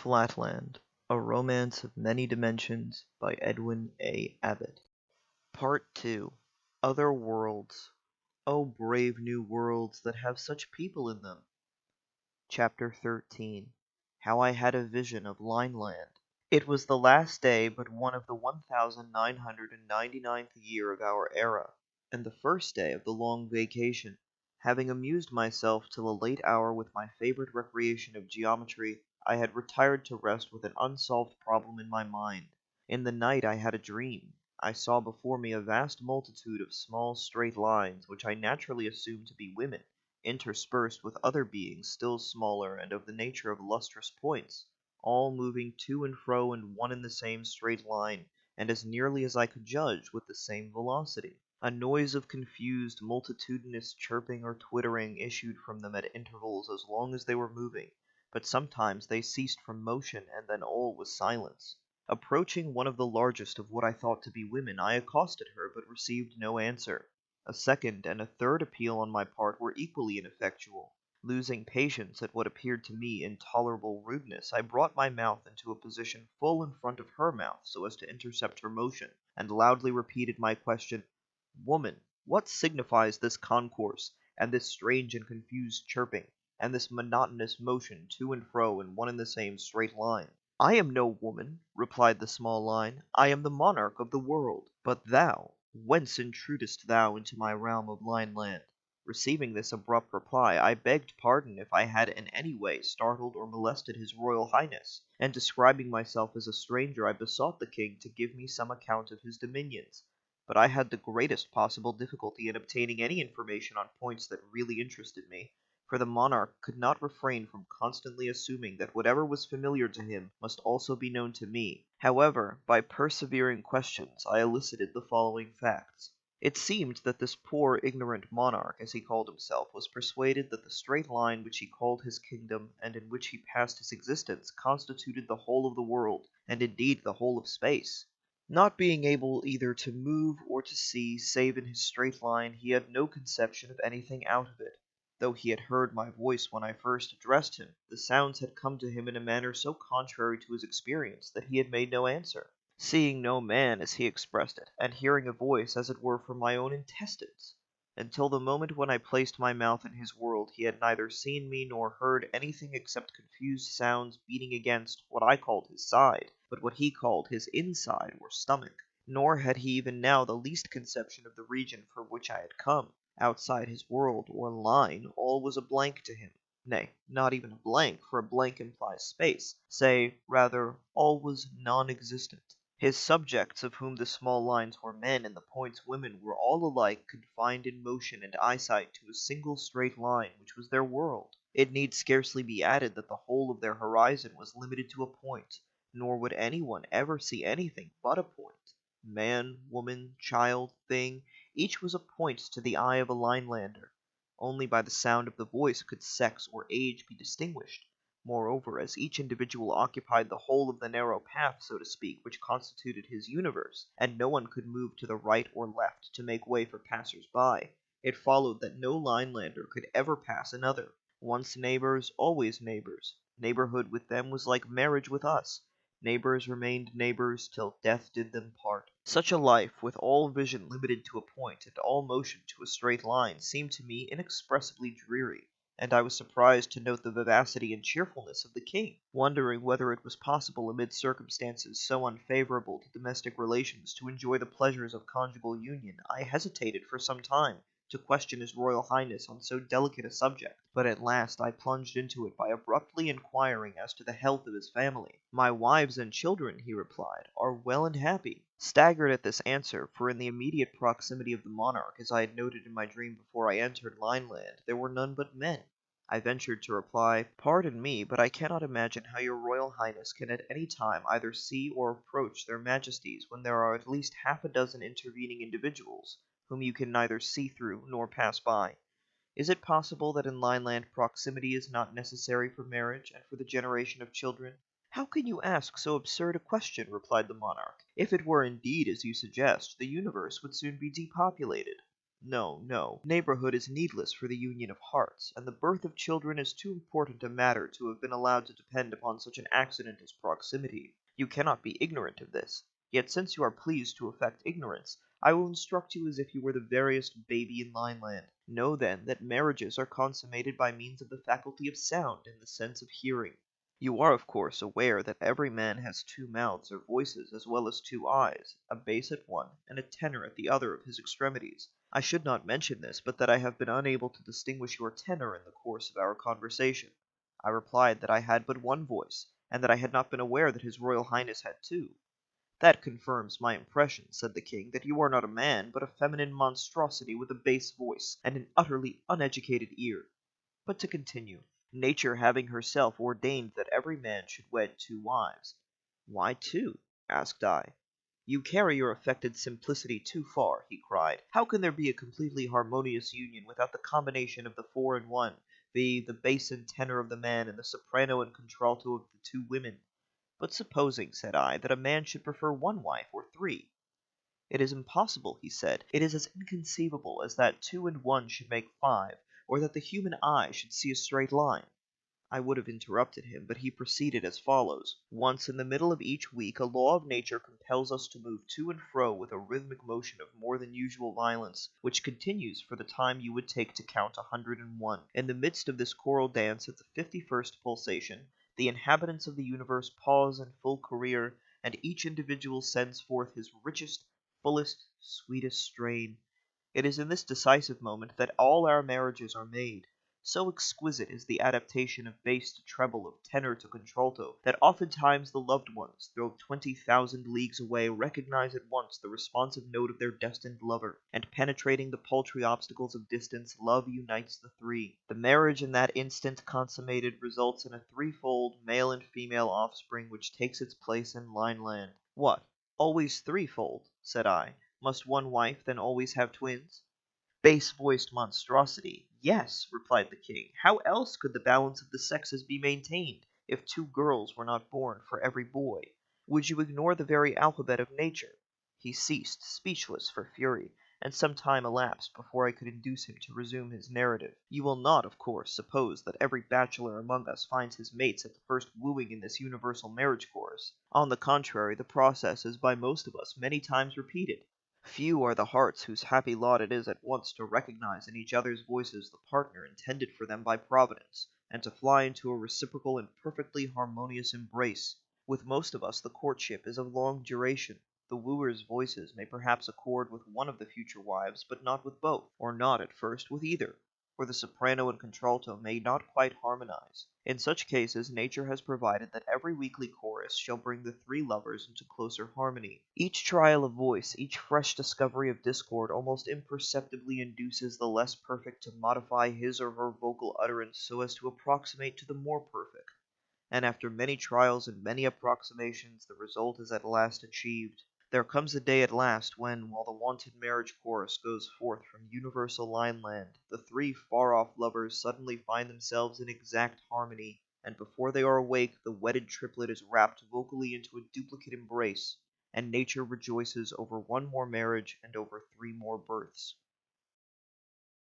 Flatland, A Romance of Many Dimensions by Edwin A. Abbott. Part 2. Other Worlds. O brave new worlds that have such people in them. Chapter 13. How I Had a Vision of Lineland. It was the last day but one of the 1999th year of our era, and the first day of the long vacation. Having amused myself till a late hour with my favorite recreation of geometry, I had retired to rest with an unsolved problem in my mind. In the night I had a dream. I saw before me a vast multitude of small straight lines, which I naturally assumed to be women, interspersed with other beings still smaller and of the nature of lustrous points, all moving to and fro in one and the same straight line, and as nearly as I could judge, with the same velocity. A noise of confused, multitudinous chirping or twittering issued from them at intervals as long as they were moving, but sometimes they ceased from motion, and then all was silence. Approaching one of the largest of what I thought to be women, I accosted her, but received no answer. A second and a third appeal on my part were equally ineffectual. Losing patience at what appeared to me intolerable rudeness, I brought my mouth into a position full in front of her mouth so as to intercept her motion, and loudly repeated my question: "Woman, what signifies this concourse, and this strange and confused chirping, and this monotonous motion to and fro in one and the same straight line?" "I am no woman," replied the small line. "I am the monarch of the world. But thou, whence intrudest thou into my realm of Lineland?" Receiving this abrupt reply, I begged pardon if I had in any way startled or molested his royal highness, and describing myself as a stranger, I besought the king to give me some account of his dominions. But I had the greatest possible difficulty in obtaining any information on points that really interested me, for the monarch could not refrain from constantly assuming that whatever was familiar to him must also be known to me. However, by persevering questions, I elicited the following facts. It seemed that this poor ignorant monarch, as he called himself, was persuaded that the straight line which he called his kingdom, and in which he passed his existence, constituted the whole of the world, and indeed the whole of space. Not being able either to move or to see save in his straight line, he had no conception of anything out of it. Though he had heard my voice when I first addressed him, the sounds had come to him in a manner so contrary to his experience that he had made no answer. Seeing no man, as he expressed it, and hearing a voice as it were from my own intestines. Until the moment when I placed my mouth in his world, he had neither seen me nor heard anything except confused sounds beating against what I called his side, but what he called his inside or stomach. Nor had he even now the least conception of the region for which I had come. Outside his world, or line, all was a blank to him. Nay, not even a blank, for a blank implies space. Say, rather, all was non-existent. His subjects, of whom the small lines were men and the points women, were all alike confined in motion and eyesight to a single straight line, which was their world. It need scarcely be added that the whole of their horizon was limited to a point, nor would anyone ever see anything but a point. Man, woman, child, thing, each was a point to the eye of a Linelander. Only by the sound of the voice could sex or age be distinguished. Moreover, as each individual occupied the whole of the narrow path, so to speak, which constituted his universe, and no one could move to the right or left to make way for passers-by, it followed that no Linelander could ever pass another. Once neighbors, always neighbors. Neighborhood with them was like marriage with us. Neighbors remained neighbors till death did them part. Such a life, with all vision limited to a point, and all motion to a straight line, seemed to me inexpressibly dreary, and I was surprised to note the vivacity and cheerfulness of the king. Wondering whether it was possible amid circumstances so unfavorable to domestic relations to enjoy the pleasures of conjugal union, I hesitated for some time to question his royal highness on so delicate a subject, but at last I plunged into it by abruptly inquiring as to the health of his family. "My wives and children," he replied, "are well and happy." Staggered at this answer, for in the immediate proximity of the monarch, as I had noted in my dream before I entered Lineland, there were none but men, I ventured to reply: "Pardon me, but I cannot imagine how your royal highness can at any time either see or approach their majesties when there are at least half a dozen intervening individuals, whom you can neither see through nor pass by. Is it possible that in Lineland proximity is not necessary for marriage and for the generation of children?" "How can you ask so absurd a question?" replied the monarch. "If it were indeed as you suggest, the universe would soon be depopulated." No, no. Neighborhood is needless for the union of hearts, and the birth of children is too important a matter to have been allowed to depend upon such an accident as proximity. You cannot be ignorant of this. Yet since you are pleased to affect ignorance, I will instruct you as if you were the veriest baby in Lineland. Know then that marriages are consummated by means of the faculty of sound in the sense of hearing. You are of course aware that every man has two mouths or voices as well as two eyes, a bass at one, and a tenor at the other of his extremities. I should not mention this, but that I have been unable to distinguish your tenor in the course of our conversation. I replied that I had but one voice, and that I had not been aware that his Royal Highness had two. That confirms my impression, said the king, that you are not a man, but a feminine monstrosity with a bass voice and an utterly uneducated ear. But to continue, nature having herself ordained that every man should wed two wives. Why two? asked I. You carry your affected simplicity too far, he cried. How can there be a completely harmonious union without the combination of the four in one, the bass and tenor of the man and the soprano and contralto of the two women? But supposing, said I, that a man should prefer one wife or three? It is impossible, he said. It is as inconceivable as that two and one should make five, or that the human eye should see a straight line. I would have interrupted him, but he proceeded as follows. Once in the middle of each week a law of nature compels us to move to and fro with a rhythmic motion of more than usual violence, which continues for the time you would take to count 101. In the midst of this choral dance at the 51st pulsation, the inhabitants of the universe pause in full career, and each individual sends forth his richest, fullest, sweetest strain. It is in this decisive moment that all our marriages are made. So exquisite is the adaptation of bass to treble, of tenor to contralto, that oftentimes the loved ones, though 20,000 leagues away, recognize at once the responsive note of their destined lover, and penetrating the paltry obstacles of distance, love unites the three. The marriage in that instant consummated results in a threefold male and female offspring which takes its place in Lineland. What? Always threefold? Said I. Must one wife then always have twins? Bass-voiced monstrosity. Yes, replied the king. How else could the balance of the sexes be maintained, if two girls were not born for every boy? Would you ignore the very alphabet of nature? He ceased, speechless for fury, and some time elapsed before I could induce him to resume his narrative. You will not, of course, suppose that every bachelor among us finds his mates at the first wooing in this universal marriage chorus. On the contrary, the process is by most of us many times repeated. Few are the hearts whose happy lot it is at once to recognize in each other's voices the partner intended for them by Providence, and to fly into a reciprocal and perfectly harmonious embrace. With most of us the courtship is of long duration. The wooer's voices may perhaps accord with one of the future wives, but not with both, or not at first with either, or the soprano and contralto may not quite harmonize. In such cases nature has provided that every weekly chorus shall bring the three lovers into closer harmony. Each trial of voice, each fresh discovery of discord almost imperceptibly induces the less perfect to modify his or her vocal utterance so as to approximate to the more perfect. And after many trials and many approximations the result is at last achieved. There comes a day at last when, while the wonted marriage chorus goes forth from universal Lineland, the three far-off lovers suddenly find themselves in exact harmony, and before they are awake the wedded triplet is wrapped vocally into a duplicate embrace, and nature rejoices over one more marriage and over three more births.